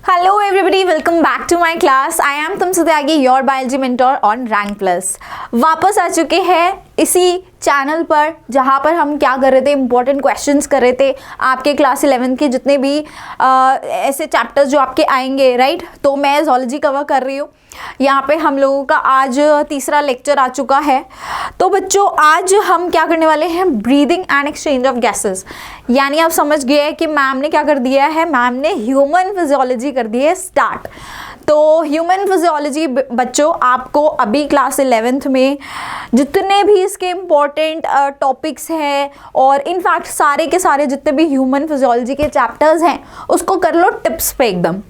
Hello everybody, welcome back to my class. I am तुमसे त्यागी, your biology mentor on Rank Plus. वापस आ चुके हैं इसी चैनल पर जहाँ पर हम क्या कर रहे थे, इंपॉर्टेंट क्वेश्चंस कर रहे थे आपके क्लास 11 के जितने भी ऐसे चैप्टर्स जो आपके आएंगे, राइट। तो मैं ज़ूलॉजी कवर कर रही हूँ। यहाँ पे हम लोगों का आज तीसरा लेक्चर आ चुका है। तो बच्चों आज हम क्या करने वाले हैं, breathing and exchange of gases. यानी आप समझ गए हैं कि मैम ने क्या कर दिया है, मैम ने ह्यूमन फिजियोलॉजी कर दी है स्टार्ट। तो ह्यूमन फिजियोलॉजी बच्चों आपको अभी क्लास 11th में जितने भी इसके इम्पॉर्टेंट टॉपिक्स हैं और इनफैक्ट सारे के सारे जितने भी ह्यूमन फिजियोलॉजी के चैप्टर्स हैं उसको कर लो टिप्स पे एकदम,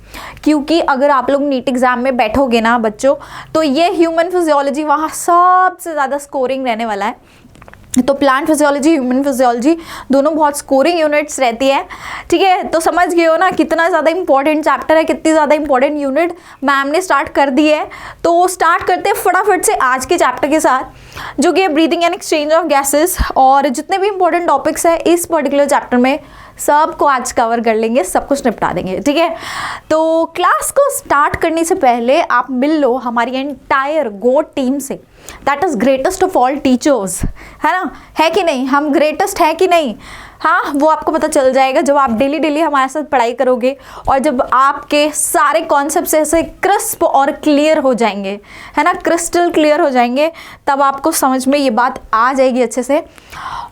क्योंकि अगर आप लोग नीट एग्जाम में बैठोगे ना बच्चों तो ये ह्यूमन फिजियोलॉजी वहाँ सबसे ज़्यादा स्कोरिंग रहने वाला है। तो प्लांट फिजियोलॉजी, ह्यूमन फिजियोलॉजी दोनों बहुत स्कोरिंग यूनिट्स रहती है, ठीक है। तो समझ गए हो ना कितना ज़्यादा इंपॉर्टेंट चैप्टर है, कितनी ज़्यादा इंपॉर्टेंट यूनिट मैम ने स्टार्ट कर दी है। तो स्टार्ट करते हैं फटाफट से आज के चैप्टर के साथ, जो कि breathing and exchange of gases. और जितने भी इंपॉर्टेंट टॉपिक्स है इस पर्टिकुलर चैप्टर में सबको आज कवर कर लेंगे, सब कुछ निपटा देंगे, ठीक है। तो क्लास को स्टार्ट करने से पहले आप मिल लो हमारी एंटायर गो टीम से, that is greatest of all teachers, है ना, है कि नहीं, हम ग्रेटेस्ट है कि नहीं। हाँ, वो आपको पता चल जाएगा जब आप डेली डेली हमारे साथ पढ़ाई करोगे और जब आपके सारे कॉन्सेप्ट्स ऐसे क्रिस्प और क्लियर हो जाएंगे, है ना, क्रिस्टल क्लियर हो जाएंगे, तब आपको समझ में ये बात आ जाएगी अच्छे से।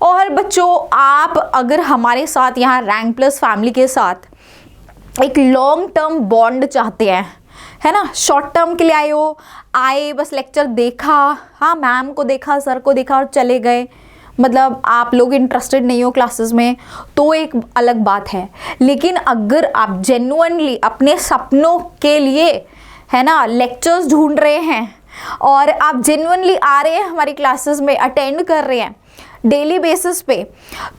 और बच्चों आप अगर हमारे साथ यहाँ रैंक प्लस फैमिली के साथ एक लॉन्ग टर्म बॉन्ड चाहते हैं, है ना, शॉर्ट टर्म के लिए आए बस लेक्चर देखा, हाँ मैम को देखा, सर को देखा और चले गए, मतलब आप लोग इंटरेस्टेड नहीं हो क्लासेस में, तो एक अलग बात है। लेकिन अगर आप जेन्युइनली अपने सपनों के लिए, है ना, लेक्चर्स ढूंढ रहे हैं और आप जेन्युइनली आ रहे हैं हमारी क्लासेस में, अटेंड कर रहे हैं डेली बेसिस पे,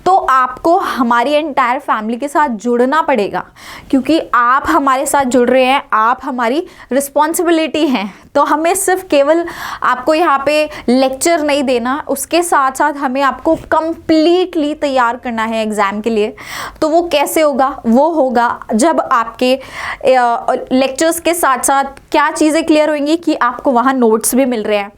तो आपको हमारी एंटायर फैमिली के साथ जुड़ना पड़ेगा, क्योंकि आप हमारे साथ जुड़ रहे हैं, आप हमारी रिस्पॉन्सिबिलिटी हैं। तो हमें सिर्फ केवल आपको यहाँ पे लेक्चर नहीं देना, उसके साथ साथ हमें आपको कंप्लीटली तैयार करना है एग्ज़ाम के लिए। तो वो कैसे होगा, वो होगा जब आपके लेक्चर्स के साथ साथ क्या चीज़ें क्लियर होंगी कि आपको वहाँ नोट्स भी मिल रहे हैं,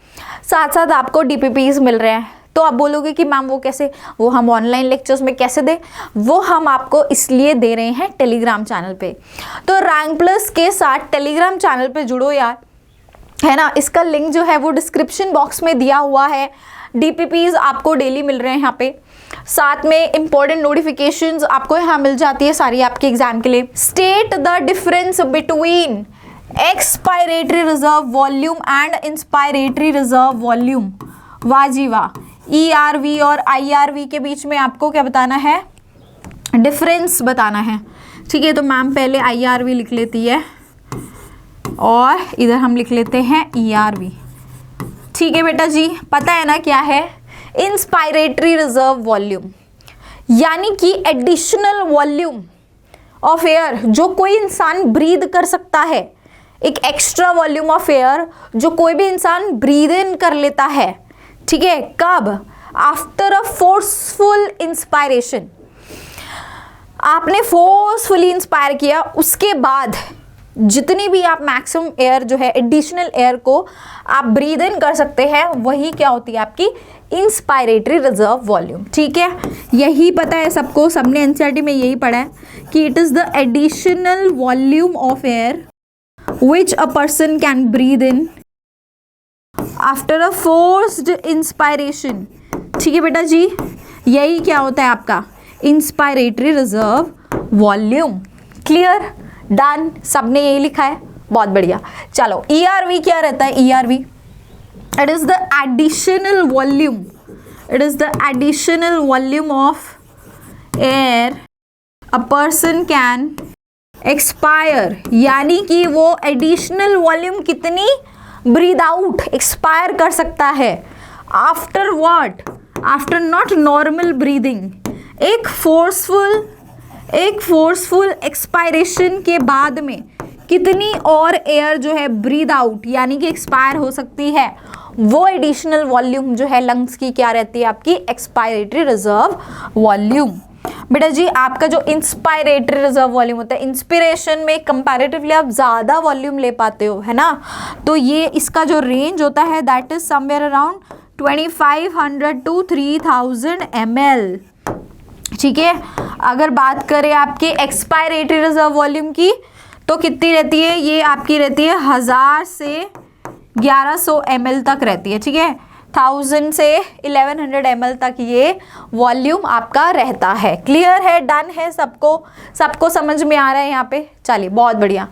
साथ साथ आपको DPPs मिल रहे हैं। तो आप बोलोगे कि मैम वो कैसे, वो हम ऑनलाइन लेक्चर्स में कैसे दें, वो हम आपको इसलिए दे रहे हैं टेलीग्राम चैनल पे। तो रैंक प्लस के साथ टेलीग्राम चैनल पे जुड़ो यार, है ना। इसका लिंक जो है वो डिस्क्रिप्शन बॉक्स में दिया हुआ है। DPPs आपको डेली मिल रहे हैं यहाँ पे, साथ में इंपॉर्टेंट नोटिफिकेशंस आपको यहाँ मिल जाती है सारी आपके एग्जाम के लिए। State the difference between expiratory reserve volume and inspiratory reserve volume. वाह जी वाह। ERV और IRV के बीच में आपको क्या बताना है, डिफरेंस बताना है, ठीक है। तो मैम पहले IRV लिख लेती है और इधर हम लिख लेते हैं ERV, ठीक है बेटा जी। पता है ना क्या है इंस्पायरेटरी रिजर्व वॉल्यूम, यानी कि एडिशनल वॉल्यूम ऑफ एयर जो कोई इंसान ब्रीद कर सकता है, एक एक्स्ट्रा वॉल्यूम ऑफ एयर जो कोई भी इंसान ब्रीद इन कर लेता है, ठीक है। कब, आफ्टर अ फोर्सफुल इंस्पायरेशन, आपने फोर्सफुली इंस्पायर किया, उसके बाद जितनी भी आप मैक्सिमम एयर जो है एडिशनल एयर को आप ब्रीद इन कर सकते हैं, वही क्या होती है आपकी इंस्पायरेटरी रिजर्व वॉल्यूम, ठीक है। यही पता है सबको, सबने NCERT में यही पढ़ा है कि it is the additional volume of air which a person can breathe in after a forced inspiration, ठीक है बेटा जी। यही क्या होता है आपका inspiratory reserve volume. Clear, done, सबने यही लिखा है, बहुत बढ़िया। चलो ERV क्या रहता है, ERV it is the additional volume, it is the additional volume of air a person can expire, यानी कि वो एडिशनल वॉल्यूम कितनी ब्रीद आउट एक्सपायर कर सकता है after what, after not normal breathing, एक फोर्सफुल एक्सपायरेशन के बाद में कितनी और एयर जो है ब्रीद आउट यानी कि एक्सपायर हो सकती है, वो एडिशनल वॉल्यूम जो है लंग्स की क्या रहती है आपकी एक्सपायरेटरी रिजर्व वॉल्यूम। बेटा जी आपका जो इंस्पायरेटरी रिजर्व वॉल्यूम होता है, इंस्पिरेशन में कंपैरेटिवली आप ज़्यादा वॉल्यूम ले पाते हो, है ना, तो ये इसका जो रेंज होता है that is somewhere around 2500 to 3000 ml, ठीक है। अगर बात करें आपके एक्सपायरेटरी रिजर्व वॉल्यूम की तो कितनी रहती है, ये आपकी रहती है 1000 से 1100 ml तक रहती है, ठीक है। 1000 से 1100 ml तक ये वॉल्यूम आपका रहता है। क्लियर है, डन है, सबको समझ में आ रहा है यहाँ पे, चलिए बहुत बढ़िया।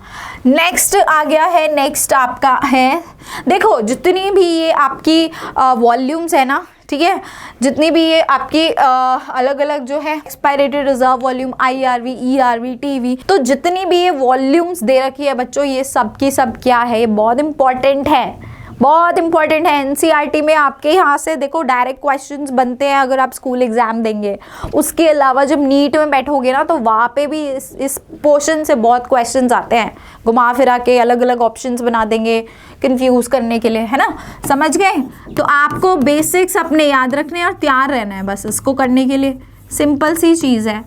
नेक्स्ट आ गया है, नेक्स्ट आपका है, देखो जितनी भी ये आपकी वॉल्यूम्स है ना, ठीक है, जितनी भी ये आपकी अलग अलग जो है expiratory reserve volume, IRV, ERV, TV, तो जितनी भी ये वॉल्यूम्स दे रखी है बच्चों, ये सब की सब क्या है, ये बहुत इंपॉर्टेंट है, बहुत इंपॉर्टेंट है। NCERT में आपके यहाँ से देखो डायरेक्ट क्वेश्चंस बनते हैं अगर आप स्कूल एग्जाम देंगे, उसके अलावा जब नीट में बैठोगे ना तो वहाँ पे भी इस पोर्शन से बहुत क्वेश्चंस आते हैं, घुमा फिरा के अलग अलग ऑप्शंस बना देंगे कंफ्यूज करने के लिए, है ना, समझ गए। तो आपको बेसिक्स अपने याद रखने और तैयार रहना है बस इसको करने के लिए, सिंपल सी चीज़ है।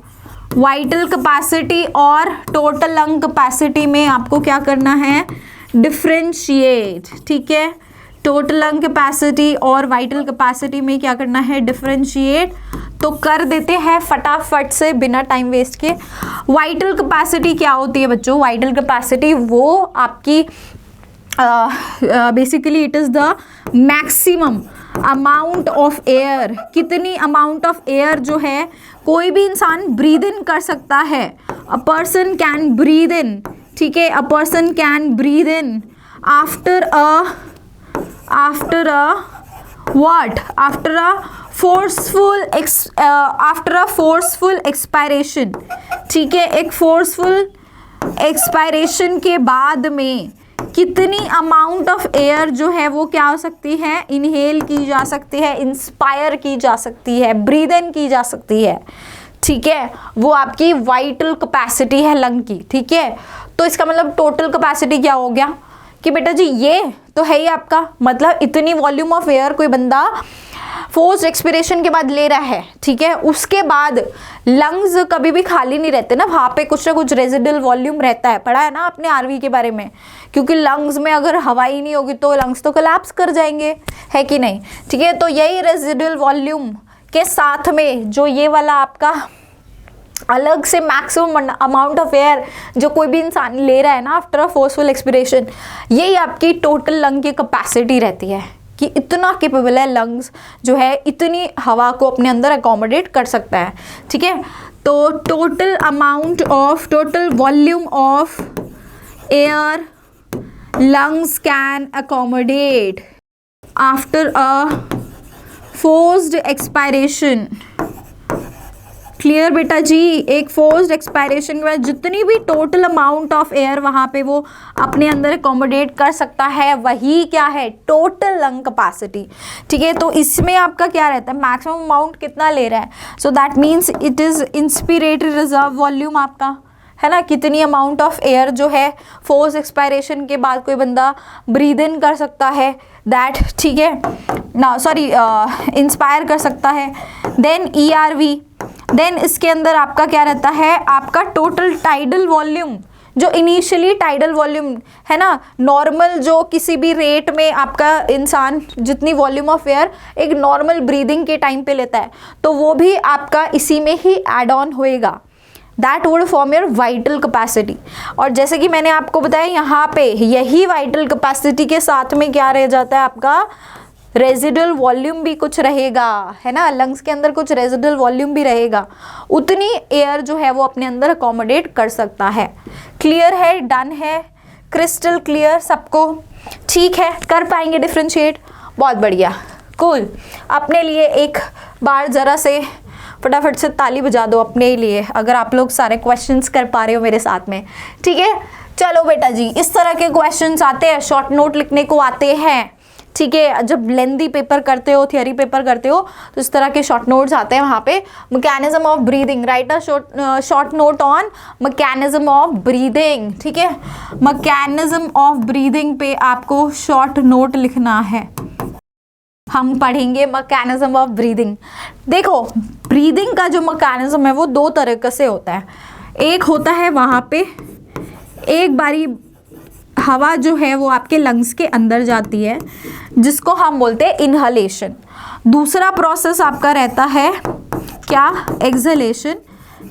वाइटल कैपेसिटी और टोटल लंग कैपेसिटी में आपको क्या करना है, डिफरेंशिएट, ठीक है। टोटल लंग कैपेसिटी और वाइटल कैपेसिटी में क्या करना है, डिफरेंशिएट, तो कर देते हैं फटाफट से बिना टाइम वेस्ट के। वाइटल कैपेसिटी क्या होती है बच्चों, वाइटल कैपेसिटी वो आपकी basically it is the maximum amount of air, कितनी अमाउंट ऑफ एयर जो है कोई भी इंसान ब्रीद इन कर सकता है, a person can breathe in, ठीक है, a person can breathe in after a forceful expiration, ठीक है, एक फोर्सफुल एक्सपायरेशन के बाद में कितनी अमाउंट ऑफ एयर जो है वो क्या हो सकती है, इनहेल की जा सकती है, इंस्पायर की जा सकती है, ब्रीद इन की जा सकती है, ठीक है, वो आपकी वाइटल कैपेसिटी है लंग की, ठीक है। तो इसका मतलब टोटल कैपेसिटी क्या हो गया कि बेटा जी ये तो है ही आपका, मतलब इतनी वॉल्यूम ऑफ एयर कोई बंदा फोर्स्ड एक्सपिरेशन के बाद ले रहा है, ठीक है, उसके बाद लंग्स कभी भी खाली नहीं रहते ना, वहाँ पे कुछ ना कुछ रेजिडुअल वॉल्यूम रहता है, पढ़ा है ना आपने आरवी के बारे में, क्योंकि लंग्स में अगर हवा ही नहीं होगी तो लंग्स तो कोलैप्स कर जाएंगे, है कि नहीं, ठीक है। तो यही रेजिडुअल वॉल्यूम के साथ में जो ये वाला आपका अलग से मैक्सिमम अमाउंट ऑफ एयर जो कोई भी इंसान ले रहा है ना आफ्टर अ फोर्सफुल एक्सपिरेशन, यही आपकी टोटल लंग की कैपेसिटी रहती है कि इतना केपेबल है लंग्स जो है, इतनी हवा को अपने अंदर अकोमोडेट कर सकता है, ठीक है। तो total amount of, total volume of air lungs can accommodate after a forced expiration। Clear बेटा जी, एक फोर्स्ड एक्सपायरेशन के बाद जितनी भी टोटल अमाउंट ऑफ एयर वहाँ पे वो अपने अंदर अकोमोडेट कर सकता है, वही क्या है, टोटल लंग कैपेसिटी, ठीक है। तो इसमें आपका क्या रहता है, मैक्सिमम अमाउंट कितना ले रहा है, so that means it is inspiratory reserve volume आपका, है ना, कितनी अमाउंट ऑफ एयर जो है फोर्स एक्सपायरेशन के बाद कोई बंदा ब्रीद इन कर सकता है, दैट, ठीक है ना, सॉरी इंस्पायर कर सकता है। देन ERV, देन इसके अंदर आपका क्या रहता है, आपका टोटल टाइडल वॉल्यूम, जो इनिशियली टाइडल वॉल्यूम है ना, नॉर्मल जो किसी भी रेट में आपका इंसान जितनी वॉल्यूम ऑफ एयर एक नॉर्मल ब्रीदिंग के टाइम पे लेता है, तो वो भी आपका इसी में ही एड ऑन होएगा, that would form your vital capacity. और जैसे कि मैंने आपको बताया यहाँ पे यही वाइटल कैपेसिटी के साथ में क्या रह जाता है आपका, रेजिडुअल वॉल्यूम भी कुछ रहेगा, है ना, लंग्स के अंदर कुछ रेजिडुअल वॉल्यूम भी रहेगा, उतनी एयर जो है वो अपने अंदर अकोमोडेट कर सकता है। क्लियर है, डन है, क्रिस्टल क्लियर सबको, ठीक है, कर पाएंगे डिफ्रेंशिएट, बहुत बढ़िया, कूल। अपने लिए एक बार ज़रा से फटाफट से ताली बजा दो अपने लिए अगर आप लोग सारे क्वेश्चंस कर पा रहे हो मेरे साथ में, ठीक है। चलो बेटा जी, इस तरह के क्वेश्चंस आते हैं, शॉर्ट नोट लिखने को आते हैं, ठीक है। जब लेंदी पेपर करते हो, थियरी पेपर करते हो, तो इस तरह के शॉर्ट नोट्स आते हैं वहाँ पे। Mechanism of breathing, right a short note on mechanism of breathing, ठीक है। मैकेनिज्म ऑफ ब्रीदिंग पे आपको शॉर्ट नोट लिखना है, हम पढ़ेंगे मैकेनिज्म ऑफ ब्रीदिंग। देखो ब्रीदिंग का जो मैकेनिज्म है वो दो तरीके से होता है। एक होता है वहाँ पे एक बारी हवा जो है वो आपके लंग्स के अंदर जाती है जिसको हम बोलते हैं इनहलेशन। दूसरा प्रोसेस आपका रहता है क्या, एक्सहेलेशन,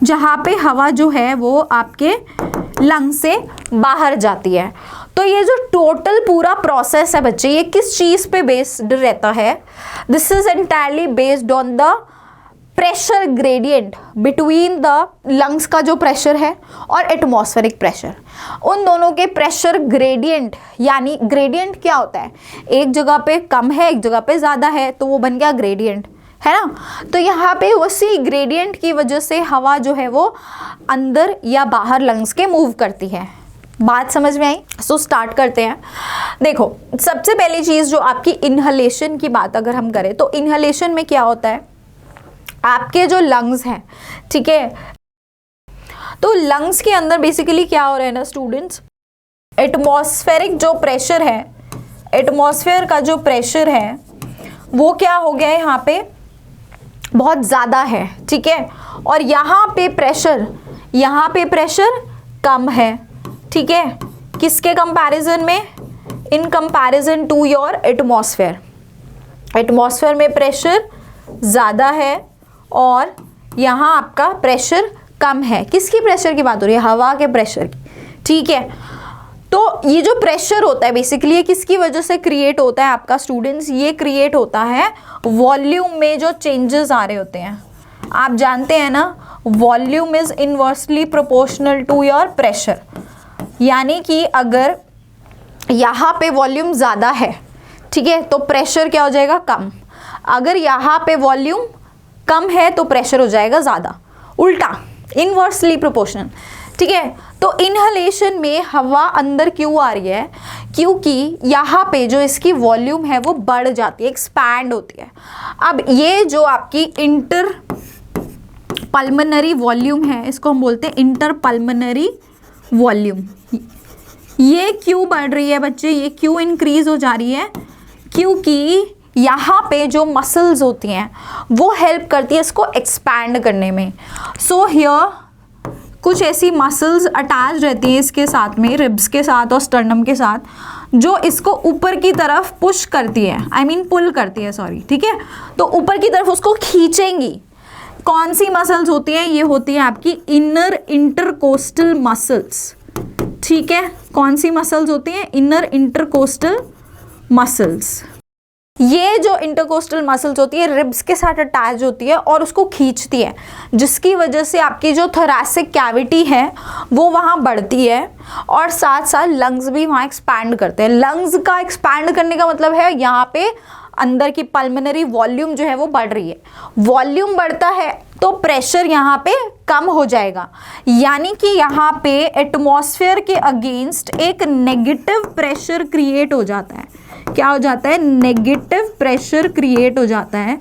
जहाँ पे हवा जो है वो आपके लंग से बाहर जाती है। तो ये जो टोटल पूरा प्रोसेस है बच्चे, ये किस चीज़ पे बेस्ड रहता है? This is entirely based on the pressure gradient between the lungs का जो प्रेशर है और एटमॉस्फेरिक प्रेशर, उन दोनों के प्रेशर ग्रेडियंट। यानी ग्रेडियंट क्या होता है, एक जगह पे कम है एक जगह पे ज़्यादा है तो वो बन गया ग्रेडियंट, है ना। तो यहाँ पे उसी ग्रेडियंट की वजह से हवा जो है वो अंदर या बाहर लंग्स के मूव करती है। बात समझ में आई? सो स्टार्ट करते हैं। देखो सबसे पहली चीज़ जो आपकी इनहलेशन की बात अगर हम करें तो इनहलेशन में क्या होता है, आपके जो लंग्स हैं, ठीक है, तो लंग्स के अंदर बेसिकली क्या हो रहा है ना स्टूडेंट्स, एटमॉस्फेरिक जो प्रेशर है, एटमॉस्फेयर का जो प्रेशर है वो क्या हो गया है यहाँ पे बहुत ज़्यादा है, ठीक है, और यहाँ पे प्रेशर कम है, ठीक है, किसके कंपैरिजन में, in comparison to your atmosphere. Atmosphere में प्रेशर ज़्यादा है और यहाँ आपका प्रेशर कम है। किसकी प्रेशर की बात हो रही है, हवा के प्रेशर की, ठीक है। तो ये जो प्रेशर होता है बेसिकली ये किसकी वजह से क्रिएट होता है आपका स्टूडेंट्स, ये क्रिएट होता है वॉल्यूम में जो चेंजेस आ रहे होते हैं। आप जानते हैं ना volume is inversely proportional to your pressure, यानी कि अगर यहाँ पे वॉल्यूम ज़्यादा है, ठीक है, तो प्रेशर क्या हो जाएगा, कम। अगर यहाँ पे वॉल्यूम कम है तो प्रेशर हो जाएगा ज़्यादा, उल्टा इनवर्सली प्रोपोर्शनल, ठीक है। तो इनहलेशन में हवा अंदर क्यों आ रही है, क्योंकि यहाँ पे जो इसकी वॉल्यूम है वो बढ़ जाती है, एक्सपैंड होती है। अब ये जो आपकी इंटर पल्मोनरी वॉल्यूम है इसको हम बोलते हैं इंटर पल्मोनरी वॉल्यूम। ये क्यों बढ़ रही है बच्चे, ये क्यों इंक्रीज हो जा रही है, क्योंकि यहाँ पे जो मसल्स होती हैं वो हेल्प करती है इसको एक्सपैंड करने में। सो हियर कुछ ऐसी मसल्स अटैच रहती हैं इसके साथ में, रिब्स के साथ और स्टर्नम के साथ, जो इसको ऊपर की तरफ पुश करती है, आई मीन पुल करती है, सॉरी, ठीक है। तो ऊपर की तरफ उसको खींचेंगी। कौन सी मसल्स होती हैं, ये होती है आपकी इनर इंटरकोस्टल मसल्स, ठीक है। कौन सी मसल्स होती हैं, इनर इंटरकोस्टल मसल्स। ये जो इंटरकोस्टल मसल्स होती है रिब्स के साथ अटैच होती है और उसको खींचती है, जिसकी वजह से आपकी जो थोरैसिक कैविटी है वो वहाँ बढ़ती है और साथ साथ लंग्स भी वहाँ एक्सपैंड करते हैं। लंग्स का एक्सपैंड करने का मतलब है यहाँ पे अंदर की पल्मोनरी वॉल्यूम जो है वो बढ़ रही है। वॉल्यूम बढ़ता है तो प्रेशर यहाँ पे कम हो जाएगा, यानी कि यहाँ पे एटमॉस्फेयर के अगेंस्ट एक नेगेटिव प्रेशर क्रिएट हो जाता है। क्या हो जाता है, नेगेटिव प्रेशर क्रिएट हो जाता है,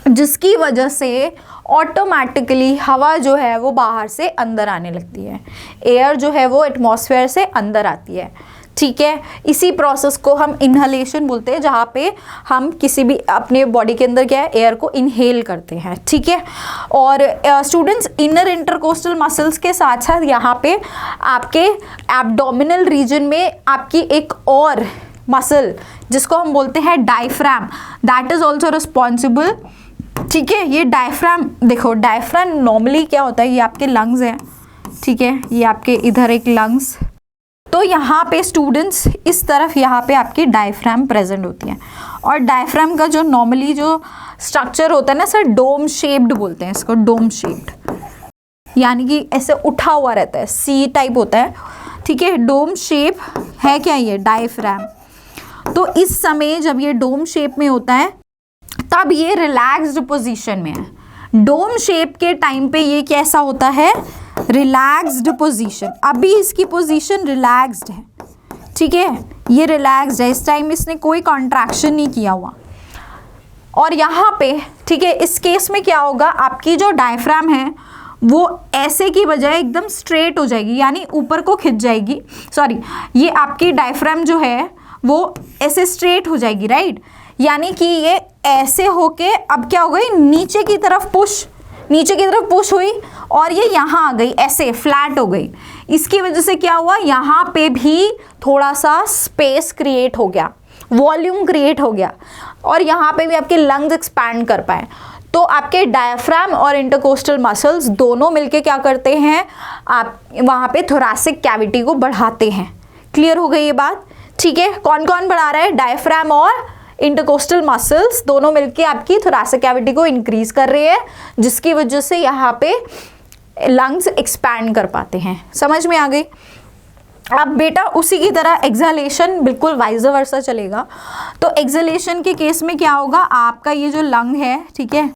जिसकी वजह से ऑटोमेटिकली हवा जो है वो बाहर से अंदर आने लगती है, एयर जो है वो एटमॉस्फेयर से अंदर आती है, ठीक है। इसी प्रोसेस को हम इनहलेशन बोलते हैं, जहाँ पे हम किसी भी अपने बॉडी के अंदर क्या है एयर को इनहेल करते हैं, ठीक है। और स्टूडेंट्स इनर इंटरकोस्टल मसल्स के साथ साथ यहाँ पे आपके एब्डोमिनल रीजन में आपकी एक और मसल जिसको हम बोलते हैं diaphragm, that is also responsible, ठीक है। ये डायफ्राम, देखो डायफ्राम नॉर्मली क्या होता है, ये आपके लंग्स हैं, ठीक है, ये आपके इधर एक लंग्स, तो यहाँ पे स्टूडेंट्स इस तरफ यहाँ पे आपकी डायफ्राम प्रेजेंट होती है। और डायफ्राम का जो नॉर्मली जो स्ट्रक्चर होता है ना सर, डोम शेप्ड बोलते हैं इसको, डोम शेप्ड, यानी कि ऐसे उठा हुआ रहता है, सी टाइप होता है, ठीक है। डोम शेप है क्या ये डायफ्राम। तो इस समय जब ये डोम शेप में होता है तब ये रिलैक्स्ड पोजीशन में है। डोम शेप के टाइम पे ये कैसा होता है, रिलैक्स्ड पोजीशन। अभी इसकी पोजीशन रिलैक्स्ड है, ठीक है, ये रिलैक्स्ड है, इस टाइम इसने कोई कॉन्ट्रैक्शन नहीं किया हुआ। और यहाँ पे, ठीक है, इस केस में क्या होगा, आपकी जो डायफ्राम है वो ऐसे की बजाय एकदम स्ट्रेट हो जाएगी, यानी ऊपर को खिंच जाएगी, सॉरी, ये आपकी डायफ्राम जो है वो ऐसे स्ट्रेट हो जाएगी, राइट। यानी कि ये ऐसे होके अब क्या हो गई, नीचे की तरफ पुश हुई और ये यहाँ आ गई, ऐसे फ्लैट हो गई। इसकी वजह से क्या हुआ, यहाँ पे भी थोड़ा सा स्पेस क्रिएट हो गया, वॉल्यूम क्रिएट हो गया और यहाँ पे भी आपके लंग्स एक्सपैंड कर पाए। तो आपके डायफ्राम और इंटरकोस्टल मसल्स दोनों मिलके क्या करते हैं, आप वहाँ पे थोरैसिक कैविटी को बढ़ाते हैं। क्लियर हो गई ये बात? ठीक है, कौन कौन बढ़ा रहा है, डायफ्राम और इंटरकोस्टल मसल्स दोनों मिलके आपकी थोरैसिक कैविटी को इंक्रीज कर रही है, जिसकी वजह से यहाँ पे लंग्स एक्सपैंड कर पाते हैं। समझ में आ गई? अब बेटा उसी की तरह एक्सहेलेशन बिल्कुल वाइस वर्सा चलेगा। तो एक्सहेलेशन के केस में क्या होगा, आपका ये जो लंग है, ठीक है,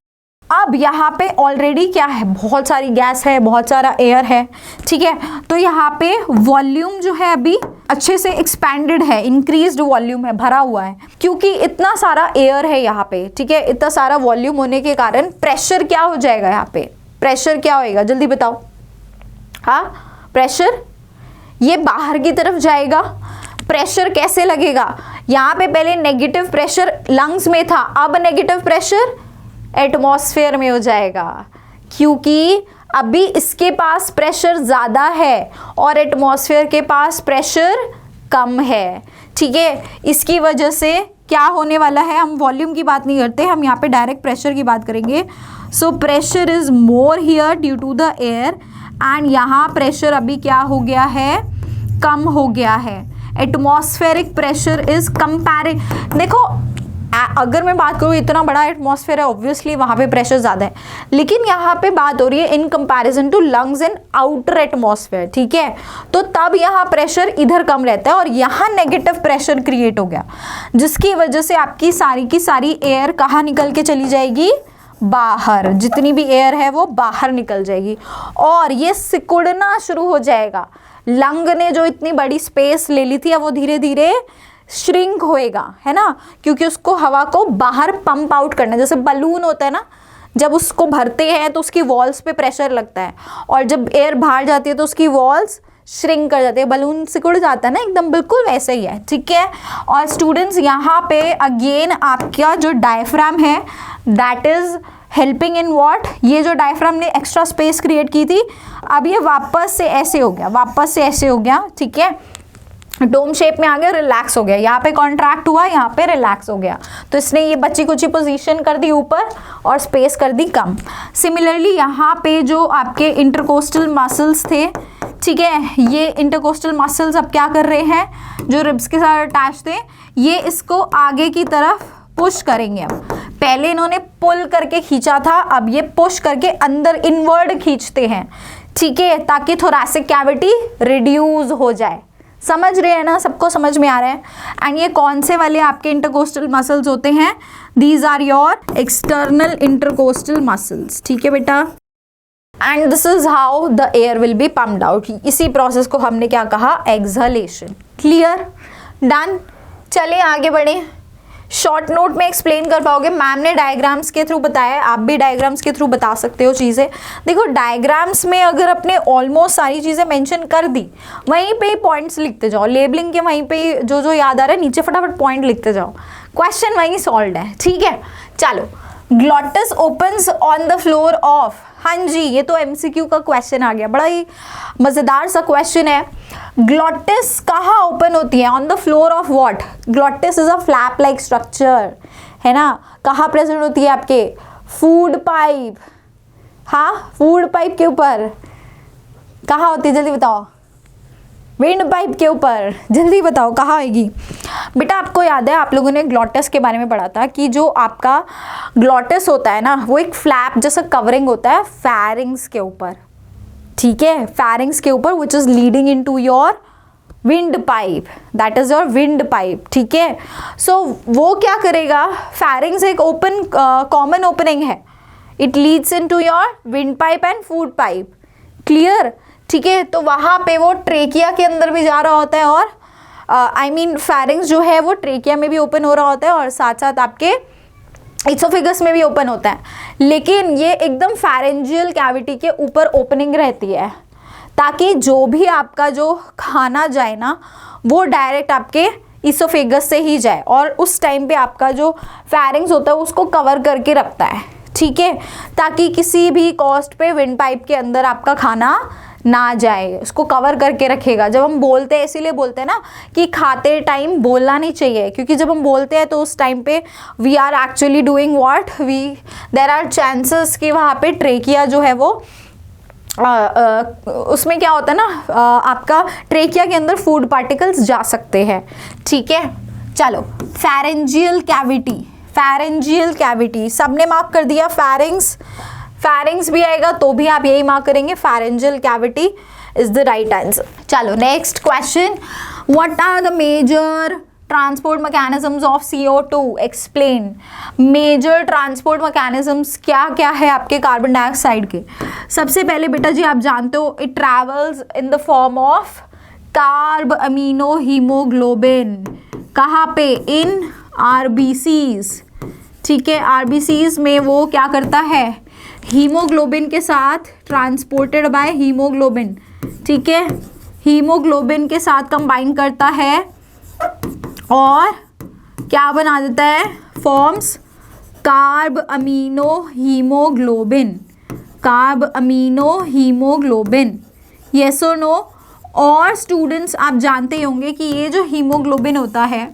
अब यहाँ पे ऑलरेडी क्या है, बहुत सारी गैस है, बहुत सारा एयर है, ठीक है। तो यहाँ पे वॉल्यूम जो है अभी अच्छे से एक्सपैंडेड है, इंक्रीज्ड वॉल्यूम है, भरा हुआ है, क्योंकि इतना सारा एयर है यहाँ पे, ठीक है। इतना सारा वॉल्यूम होने के कारण प्रेशर क्या हो जाएगा, यहाँ पे प्रेशर क्या होएगा, जल्दी बताओ। हाँ, प्रेशर ये बाहर की तरफ जाएगा। प्रेशर कैसे लगेगा, यहाँ पे पहले नेगेटिव प्रेशर लंग्स में था, अब नेगेटिव प्रेशर एटमॉस्फेयर में हो जाएगा, क्योंकि अभी इसके पास प्रेशर ज़्यादा है और एटमॉस्फेयर के पास प्रेशर कम है, ठीक है। इसकी वजह से क्या होने वाला है, हम वॉल्यूम की बात नहीं करते, हम यहाँ पे डायरेक्ट प्रेशर की बात करेंगे। So pressure is more here due to the air and यहाँ प्रेशर अभी क्या हो गया है, कम हो गया है। एटमॉस्फेरिक प्रेशर इज देखो अगर मैं बात करूँ, इतना बड़ा एटमॉस्फेयर है, ऑब्वियसली वहाँ पे प्रेशर ज़्यादा है, लेकिन यहाँ पे बात हो रही है in comparison to lungs in outer atmosphere, ठीक है। तो तब यहाँ प्रेशर इधर कम रहता है और यहाँ नेगेटिव प्रेशर क्रिएट हो गया, जिसकी वजह से आपकी सारी की सारी एयर कहाँ निकल के चली जाएगी, बाहर। जितनी भी एयर है वो बाहर निकल जाएगी और ये सिकुड़ना शुरू हो जाएगा। लंग ने जो इतनी बड़ी स्पेस ले ली थी, अब वो धीरे धीरे श्रिंक होएगा, है ना, क्योंकि उसको हवा को बाहर पंप आउट करना है। जैसे बलून होता है ना, जब उसको भरते हैं तो उसकी वॉल्स पे प्रेशर लगता है और जब एयर बाहर जाती है तो उसकी वॉल्स श्रिंक कर जाती है, बलून सिकुड़ जाता है ना, एकदम बिल्कुल वैसे ही है, ठीक है। और स्टूडेंट्स यहाँ पे अगेन आपका जो डायफ्राम है that is helping in what, ये जो डायफ्राम ने एक्स्ट्रा स्पेस क्रिएट की थी, अब ये वापस से ऐसे हो गया, ठीक है, डोम शेप में आ गया, रिलैक्स हो गया। यहाँ पे कॉन्ट्रैक्ट हुआ, यहाँ पे रिलैक्स हो गया, तो इसने ये बची कुची पोजीशन कर दी ऊपर और स्पेस कर दी कम। सिमिलरली यहाँ पे जो आपके इंटरकोस्टल मसल्स थे, ठीक है, ये इंटरकोस्टल मसल्स अब क्या कर रहे हैं, जो रिब्स के साथ अटैच थे, ये इसको आगे की तरफ पुश करेंगे। अब पहले इन्होंने पुल करके खींचा था, अब ये पुश करके अंदर इनवर्ड खींचते हैं, ठीक है, ताकि थोरैसिक कैविटी रिड्यूस हो जाए। समझ रहे हैं ना, सबको समझ में आ रहा है। एंड ये कौन से वाले आपके इंटरकोस्टल मसल्स होते हैं, these are your external intercostal muscles, ठीक है बेटा। And this is how the air will be pumped out. इसी प्रोसेस को हमने क्या कहा, एक्सहेलेशन। Clear, done. चलिए आगे बढ़े। शॉर्ट नोट में एक्सप्लेन कर पाओगे, मैम ने डायग्राम्स के थ्रू बताया, आप भी डायग्राम्स के थ्रू बता सकते हो चीज़ें। देखो डायग्राम्स में अगर अपने ऑलमोस्ट सारी चीज़ें मेंशन कर दी, वहीं पे ही पॉइंट्स लिखते जाओ, लेबलिंग के वहीं पे जो जो याद आ रहा है नीचे फटाफट पॉइंट लिखते जाओ, क्वेश्चन वहीं सॉल्व है, ठीक है। चलो, glottis opens on the floor of, हाँ जी, ये तो एमसीक्यू का क्वेश्चन आ गया, बड़ा ही मज़ेदार सा क्वेश्चन है। ग्लॉटिस कहाँ ओपन होती है, on the floor of what, glottis is a flap like structure, है ना। कहाँ प्रेजेंट होती है, आपके फूड पाइप, हाँ फूड पाइप के ऊपर। कहाँ होती है, जल्दी बताओ, विंड पाइप के ऊपर, जल्दी बताओ कहाँ आएगी। बेटा आपको याद है, आप लोगों ने ग्लॉटिस के बारे में पढ़ा था कि जो आपका ग्लॉटिस होता है ना, वो एक फ्लैप जैसा कवरिंग होता है फेरिंग्स के ऊपर, ठीक है, फेरिंग्स के ऊपर, which is leading into your wind pipe, that is your wind pipe, ठीक है। सो वो क्या करेगा, फेरिंग्स एक ओपन कॉमन ओपनिंग है, it leads into your wind pipe and food pipe, clear, ठीक है। तो वहाँ पे वो ट्रेकिया के अंदर भी जा रहा होता है और आई मीन फेरिंग्स जो है वो ट्रेकिया में भी ओपन हो रहा होता है और साथ साथ आपके इसोफेगस में भी ओपन होता है, लेकिन ये एकदम फेरेंजियल कैविटी के ऊपर ओपनिंग रहती है, ताकि जो भी आपका जो खाना जाए ना, वो डायरेक्ट आपके इसोफेगस से ही जाए, और उस टाइम पे आपका जो फेरिंग्स होता है उसको कवर करके रखता है, ठीक है, ताकि किसी भी कॉस्ट पे विंड पाइप के अंदर आपका खाना ना जाए, उसको कवर करके रखेगा। जब हम बोलते हैं, इसीलिए बोलते हैं ना कि खाते टाइम बोलना नहीं चाहिए, क्योंकि जब हम बोलते हैं तो उस टाइम पे we are actually doing what, there are chances कि वहाँ पे ट्रेकिया जो है वो उसमें क्या होता है ना, आपका ट्रेकिया के अंदर फूड पार्टिकल्स जा सकते हैं, ठीक है। चलो, फेरेंजियल कैविटी, फेरेंजियल कैविटी सबने मार्क कर दिया। फेरिंग्स भी आएगा तो भी आप यही मार्क करेंगे, pharyngeal cavity is the right answer. चलो next question, what are the major transport mechanisms of CO2, explain. Major transport mechanisms क्या क्या है आपके कार्बन डाइऑक्साइड के। सबसे पहले बेटा जी आप जानते हो, it travels in the form of carb amino haemoglobin. कहाँ पे, इन RBCs, ठीक है, RBCs में वो क्या करता है, हीमोग्लोबिन के साथ, ट्रांसपोर्टेड बाय हीमोग्लोबिन, ठीक है, हीमोग्लोबिन के साथ कंबाइन करता है और क्या बना देता है, forms carb amino haemoglobin, carb amino haemoglobin, yes और नो। और स्टूडेंट्स आप जानते होंगे कि ये जो हीमोग्लोबिन होता है,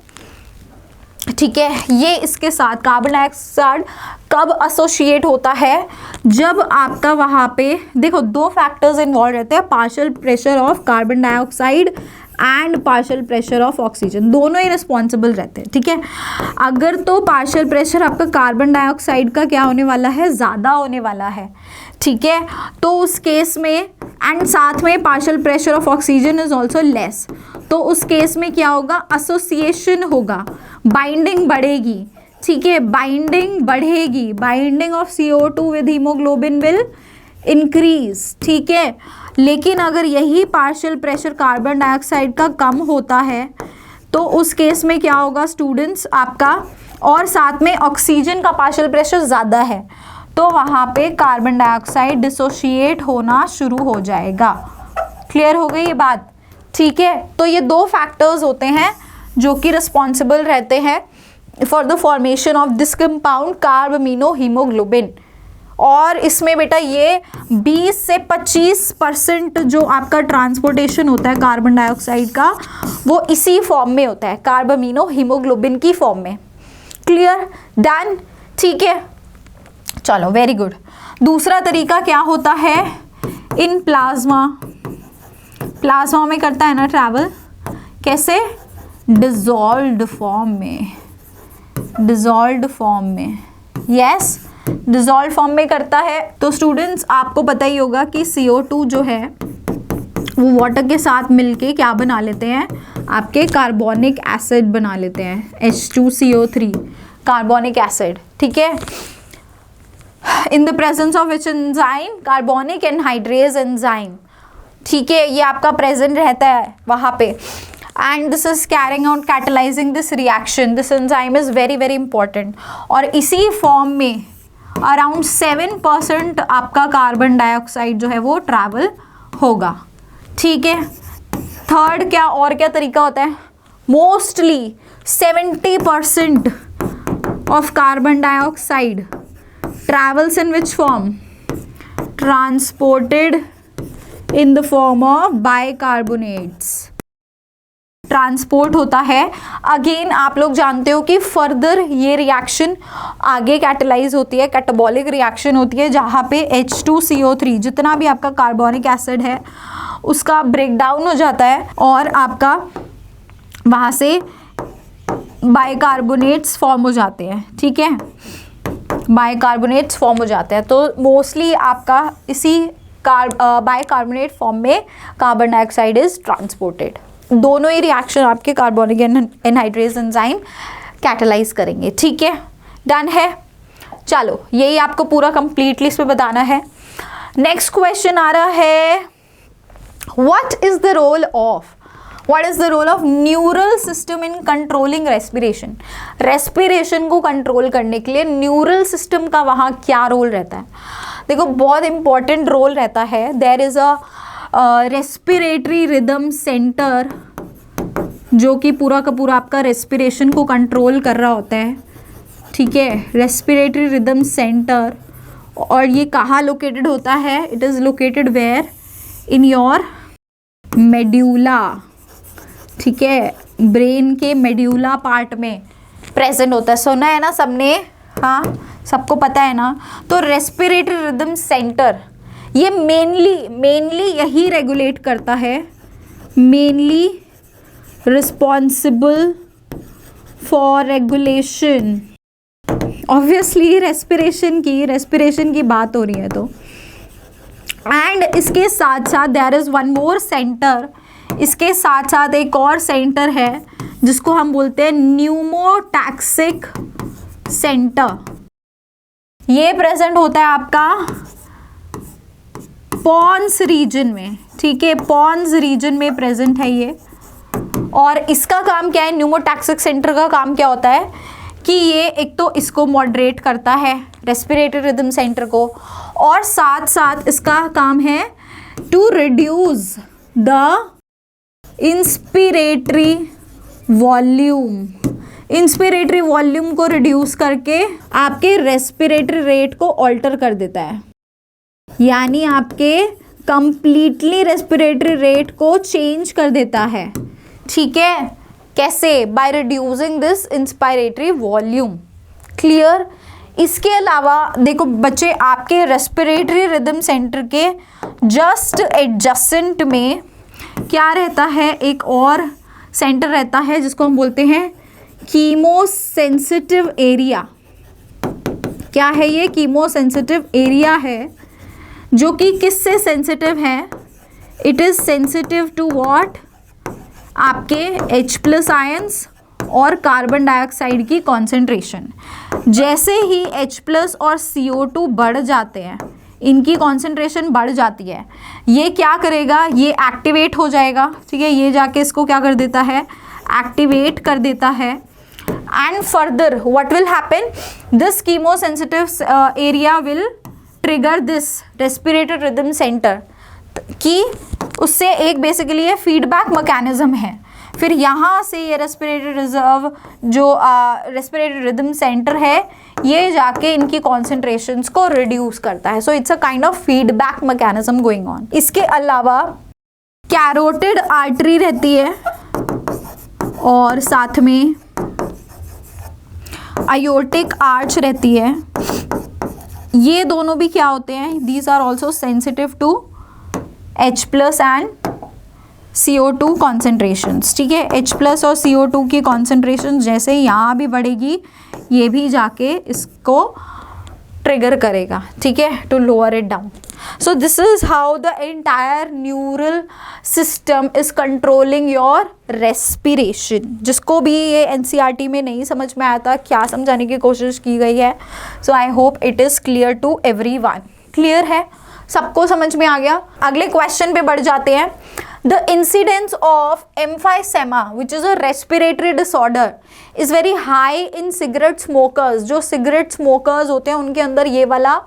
ठीक है, ये इसके साथ कार्बन डाइऑक्साइड कब एसोसिएट होता है, जब आपका वहाँ पे देखो दो फैक्टर्स इन्वॉल्व रहते हैं, partial pressure of carbon dioxide and partial pressure of oxygen, दोनों ही रिस्पॉन्सिबल रहते हैं, ठीक है। अगर तो पार्शियल प्रेशर आपका कार्बन डाइऑक्साइड का क्या होने वाला है, ज़्यादा होने वाला है, ठीक है, तो उस केस में, एंड साथ में partial pressure of oxygen is also less, तो उस केस में क्या होगा, एसोसिएशन होगा, बाइंडिंग बढ़ेगी, ठीक है, बाइंडिंग बढ़ेगी, binding of CO2 with haemoglobin will increase, ठीक है। लेकिन अगर यही पार्शियल प्रेशर कार्बन डाइऑक्साइड का कम होता है तो उस केस में क्या होगा स्टूडेंट्स आपका, और साथ में ऑक्सीजन का पार्शियल प्रेशर ज़्यादा है, तो वहाँ पे कार्बन डाइऑक्साइड डिसोशिएट होना शुरू हो जाएगा। क्लियर हो गई ये बात, ठीक है। तो ये दो फैक्टर्स होते हैं जो कि रिस्पॉन्सिबल रहते हैं for the formation of this compound carb amino haemoglobin. और इसमें बेटा ये 20 से 25% जो आपका ट्रांसपोर्टेशन होता है कार्बन डाइऑक्साइड का, वो इसी फॉर्म में होता है, कार्ब अमीनो हीमोग्लोबिन की फॉर्म में। क्लियर, डन, ठीक है। चलो वेरी गुड। दूसरा तरीका क्या होता है, इन प्लाज्मा, प्लाज्मा में करता है ना ट्रैवल, कैसे, डिसॉल्व्ड फॉर्म में, डिसॉल्व्ड फॉर्म में, यस, डिसॉल्व फॉर्म में करता है। तो स्टूडेंट्स आपको पता ही होगा कि CO2 जो है वो वाटर के साथ मिलके क्या बना लेते हैं, आपके कार्बोनिक एसिड बना लेते हैं, H2CO3 कार्बोनिक एसिड, ठीक है। In the presence of which enzyme, carbonic anhydrase enzyme, ठीक है, ये आपका प्रेजेंट रहता है वहाँ पे, and this is carrying out catalyzing this reaction, this enzyme is very very important। और इसी फॉर्म में अराउंड 7% आपका कार्बन डाइऑक्साइड जो है वो ट्रैवल होगा, ठीक है। थर्ड क्या, और क्या तरीका होता है, mostly 70% of carbon dioxide travels in which form, transported in the form of bicarbonates, transport होता है। अगेन आप लोग जानते हो कि फर्दर ये रिएक्शन आगे कैटेलाइज होती है, कैटाबॉलिक रिएक्शन होती है, जहाँ पे H2CO3 जितना भी आपका कार्बोनिक एसिड है उसका ब्रेक डाउन हो जाता है और आपका वहाँ से बाइकार्बोनेट्स फॉर्म हो जाते हैं, ठीक है, बाइकार्बोनेट्स फॉर्म हो जाते हैं। तो मोस्टली आपका इसी बाइकार्बोनेट फॉर्म में कार्बन डाइऑक्साइड इज ट्रांसपोर्टेड। दोनों ही रिएक्शन आपके कार्बोनिक एनहाइड्रेज एंजाइम कैटेलाइज करेंगे, ठीक है, डन है। चलो यही आपको पूरा कंप्लीटली इसमें बताना है। नेक्स्ट क्वेश्चन आ रहा है, what is the role of neural system in controlling respiration. Respiration को कंट्रोल करने के लिए न्यूरल सिस्टम का वहाँ क्या रोल रहता है। देखो बहुत इंपॉर्टेंट रोल रहता है। There is a respiratory rhythm centre जो कि पूरा का पूरा आपका रेस्पिरेशन को कंट्रोल कर रहा होता है, ठीक है, रेस्पिरेटरी रिदम सेंटर। और ये कहाँ लोकेटेड होता है? It is located where? In your medulla, ठीक है, ब्रेन के मेड्यूला पार्ट में प्रेजेंट होता है। सुना है ना सबने? हाँ, सबको पता है ना? तो रेस्पिरेटरी रिदम सेंटर ये मेनली यही रेगुलेट करता है, mainly responsible for regulation, obviously respiration की बात हो रही है तो। एंड इसके साथ साथ there is one more centre, इसके साथ साथ एक और सेंटर है जिसको हम बोलते हैं न्यूमोटैक्सिक सेंटर। ये प्रेजेंट होता है आपका पॉन्स रीजन में, ठीक है, पॉन्स रीजन में प्रेजेंट है ये। और इसका काम क्या है? न्यूमोटैक्सिक सेंटर का काम क्या होता है कि ये एक तो इसको मॉडरेट करता है, रेस्पिरेटरी रिदम सेंटर को, और साथ साथ इसका काम है to reduce the inspiratory volume, inspiratory volume को रिड्यूस करके आपके रेस्पिरेटरी रेट को ऑल्टर कर देता है, यानी आपके कंप्लीटली रेस्पिरेटरी रेट को चेंज कर देता है, ठीक है। कैसे? By reducing this inspiratory volume. Clear? इसके अलावा देखो बच्चे, आपके रेस्पिरेटरी रिदम सेंटर के जस्ट एडजेसेंट में क्या रहता है? एक और सेंटर रहता है जिसको हम बोलते हैं कीमोसेंसिटिव एरिया। क्या है ये? कीमोसेंसिटिव एरिया है, जो कि किससे सेंसिटिव है? It is sensitive to what? आपके H+ आयंस और कार्बन डाइऑक्साइड की कॉन्सेंट्रेशन। जैसे ही H+ और CO2 बढ़ जाते हैं, इनकी कॉन्सेंट्रेशन बढ़ जाती है, ये क्या करेगा? ये एक्टिवेट हो जाएगा, ठीक है, ये जाके इसको क्या कर देता है? एक्टिवेट कर देता है। And further what will happen? This chemosensitive area will trigger this respiratory rhythm centre, कि उससे एक बेसिकली ये फीडबैक मैकेनिज्म है। फिर यहाँ से ये रेस्पिरेटरी रिजर्व जो रेस्पिरेटरी रिदम सेंटर है, ये जाके इनकी कॉन्सेंट्रेशंस को रिड्यूस करता है। So it's a kind of feedback mechanism going on. इसके अलावा कैरोटिड आर्टरी रहती है और साथ में आयोटिक आर्च रहती है। ये दोनों भी क्या होते हैं? These are also sensitive to H+ and CO2 concentrations, ठीक है। H+ और CO2 की कॉन्सेंट्रेशन जैसे यहाँ भी बढ़ेगी, ये भी जाके इसको ट्रिगर करेगा, ठीक है, to lower it down. So this is how the entire neural system is controlling your respiration. जिसको भी ये NCERT में नहीं समझ में आया था, क्या समझाने की कोशिश की गई है, so I hope it is clear to everyone. Clear है? सबको समझ में आ गया? अगले क्वेश्चन पे बढ़ जाते हैं। The incidence of emphysema which is a respiratory disorder is very high in cigarette smokers. जो सिगरेट स्मोकर्स होते हैं उनके अंदर ये वाला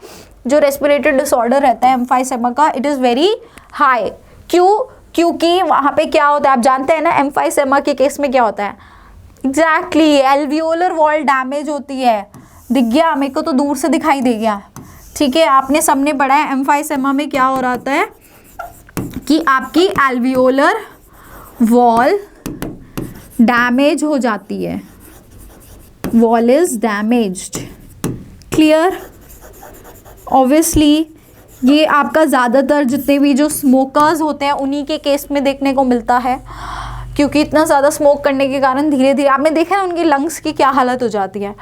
जो रेस्पिरेटरी डिसऑर्डर रहता है एम्फाइसेमा का, इट इज़ वेरी हाई। क्यों? क्योंकि वहाँ पे क्या होता है आप जानते हैं ना, एम्फाइसेमा के केस में क्या होता है? एग्जैक्टली एल्वियोलर वॉल डैमेज होती है। दिख गया मेरे को तो, दूर से दिखाई दे गया, ठीक है। आपने सबने पढ़ा है एम्फाइसेमा में क्या हो रहा है कि आपकी एल्वियोलर वॉल डैमेज हो जाती है, wall is damaged. Clear? Obviously ये आपका ज़्यादातर जितने भी जो स्मोकर्स होते हैं उन्हीं के केस में देखने को मिलता है, क्योंकि इतना ज़्यादा स्मोक करने के कारण धीरे धीरे आपने देखा है उनकी लंग्स की क्या हालत हो जाती है।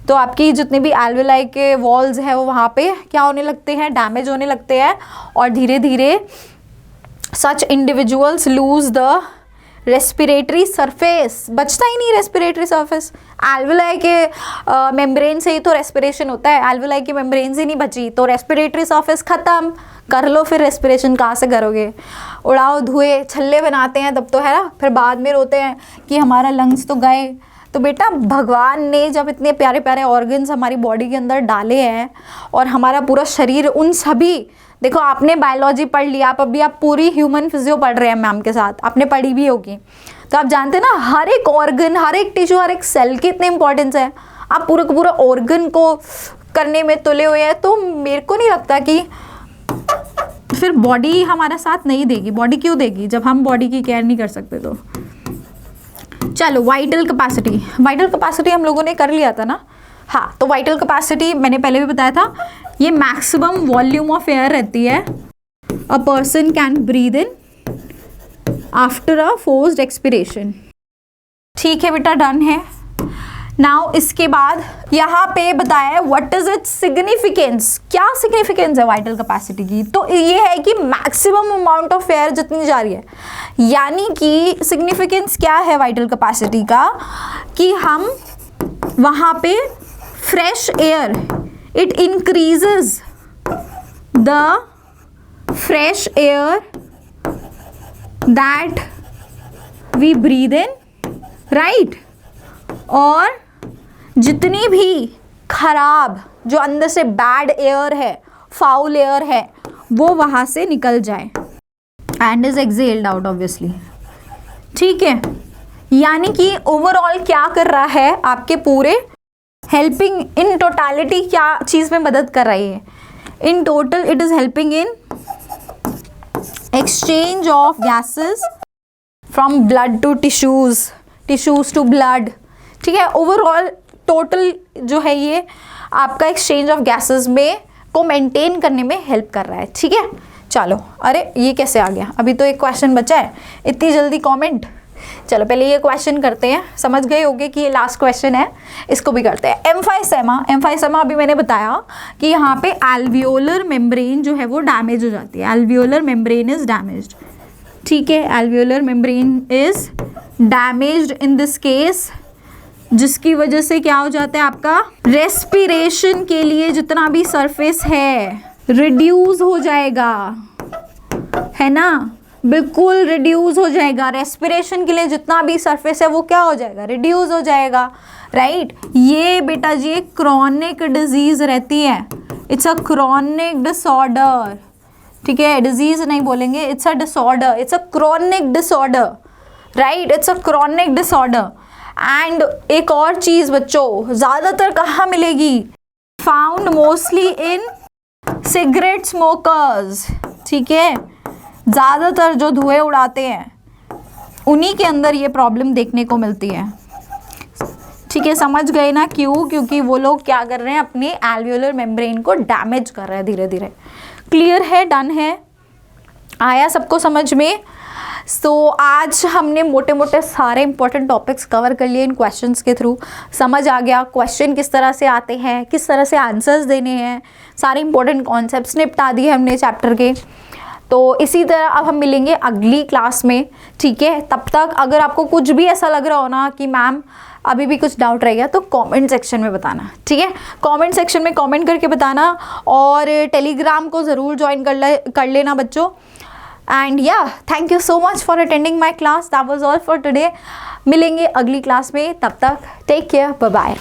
तो आपकी जितने भी एल्वेलाई के वॉल्स हैं वो वहाँ पे क्या होने लगते हैं? डैमेज होने लगते हैं, और धीरे धीरे सच individuals lose the respiratory surface. बचता ही नहीं रेस्पिरेटरी सरफेस। एल्वेलाई के मेम्ब्रेन से ही तो रेस्पिरेशन होता है, एल्वेलाई की मेम्ब्रेन से नहीं बची तो रेस्पिरेटरी सरफेस ख़त्म। कर लो फिर रेस्पिरेशन कहाँ से करोगे? उड़ाओ धुएं, छल्ले बनाते हैं तब तो है ना, फिर बाद में रोते हैं कि हमारा लंग्स तो गए। तो बेटा भगवान ने जब इतने प्यारे प्यारे ऑर्गन्स हमारी बॉडी के अंदर डाले हैं और हमारा पूरा शरीर उन सभी, देखो आपने बायोलॉजी पढ़ लिया, आप पूरी ह्यूमन फिजियो पढ़ रहे हैं मैम के साथ, आपने पढ़ी भी होगी। तो आप जानते हैं ना हर एक ऑर्गन, हर एक टिश्यू, हर एक सेल की इतनी इंपॉर्टेंस है। आप पूरा का पूरा ऑर्गन को करने में तुले हुए हैं, तो मेरे को नहीं लगता कि फिर बॉडी हमारा साथ नहीं देगी। बॉडी क्यों देगी जब हम बॉडी की केयर नहीं कर सकते? तो चलो वाइटल कैपेसिटी हम लोगों ने कर लिया था ना। हाँ, तो वाइटल कैपेसिटी मैंने पहले भी बताया था, ये मैक्सिमम वॉल्यूम ऑफ एयर रहती है a person can breathe in after a forced expiration. ठीक है बेटा, डन है। नाउ इसके बाद यहाँ पे बताया है व्हाट इज इट्स सिग्निफिकेंस। क्या सिग्निफिकेंस है वाइटल कैपेसिटी की? तो ये है कि मैक्सिमम अमाउंट ऑफ एयर जितनी जा रही है, यानी कि सिग्निफिकेंस क्या है वाइटल कैपेसिटी का, कि हम वहाँ पे fresh air, it increases the fresh air that we breathe in, right. और जितनी भी खराब जो अंदर से बैड एयर है, फाउल एयर है, वो वहाँ से निकल जाए and is exhaled out obviously. ठीक है, यानी कि ओवरऑल क्या कर रहा है आपके पूरे हेल्पिंग इन टोटालिटी, क्या चीज़ में मदद कर रही है? In total it is helping in exchange of gases from blood to tissues to blood. ठीक है, ओवरऑल टोटल जो है ये आपका एक्सचेंज ऑफ गैसेस में को मेंटेन करने में हेल्प कर रहा है। ठीक है, चलो, अरे ये कैसे आ गया? अभी तो एक क्वेश्चन बचा है, इतनी जल्दी कमेंट। चलो पहले ये क्वेश्चन करते हैं, समझ गए होंगे कि ये लास्ट क्वेश्चन है, इसको भी करते हैं। एम्फाइसेमा अभी मैंने बताया कि यहाँ पे एल्वियोलर मेम्ब्रेन जो है वो डैमेज हो जाती है। Alveolar membrane is damaged. ठीक है, alveolar membrane is damaged in this case, जिसकी वजह से क्या हो जाता है आपका रेस्पिरेशन के लिए जितना भी सरफेस है रिड्यूस हो जाएगा, है ना, बिल्कुल रिड्यूस हो जाएगा। रेस्पिरेशन के लिए जितना भी सरफेस है वो क्या हो जाएगा, रिड्यूस हो जाएगा, राइट। ये बेटा जी एक क्रॉनिक डिजीज रहती है, इट्स अ क्रॉनिक डिसऑर्डर। ठीक है, डिजीज नहीं बोलेंगे, it's a disorder, it's a chronic disorder, right, it's a chronic disorder. And एक और चीज बच्चों, ज्यादातर कहाँ मिलेगी? Found mostly in cigarette smokers. ठीक है, ज़्यादातर जो धुएं उड़ाते हैं उन्हीं के अंदर ये प्रॉब्लम देखने को मिलती है। ठीक है, समझ गए ना क्यों? क्योंकि वो लोग क्या कर रहे हैं, अपने एल्वियोलर मेम्ब्रेन को डैमेज कर रहे हैं धीरे धीरे। क्लियर है, डन है, आया सबको समझ में? सो आज हमने मोटे मोटे सारे इंपॉर्टेंट टॉपिक्स कवर कर लिए इन क्वेश्चंस के थ्रू। समझ आ गया क्वेश्चन किस तरह से आते हैं, किस तरह से आंसर्स देने हैं, सारे इंपॉर्टेंट कॉन्सेप्ट्स निपटा दिए हमने चैप्टर के। तो इसी तरह अब हम मिलेंगे अगली क्लास में। ठीक है, तब तक अगर आपको कुछ भी ऐसा लग रहा हो ना कि मैम अभी भी कुछ डाउट रह गया, तो कमेंट सेक्शन में बताना। ठीक है, कमेंट सेक्शन में कमेंट करके बताना, और टेलीग्राम को ज़रूर ज्वाइन कर लेना बच्चों। एंड या thank you so much for attending my class, that was all for today. मिलेंगे अगली क्लास में, तब तक टेक केयर, बाय बाय।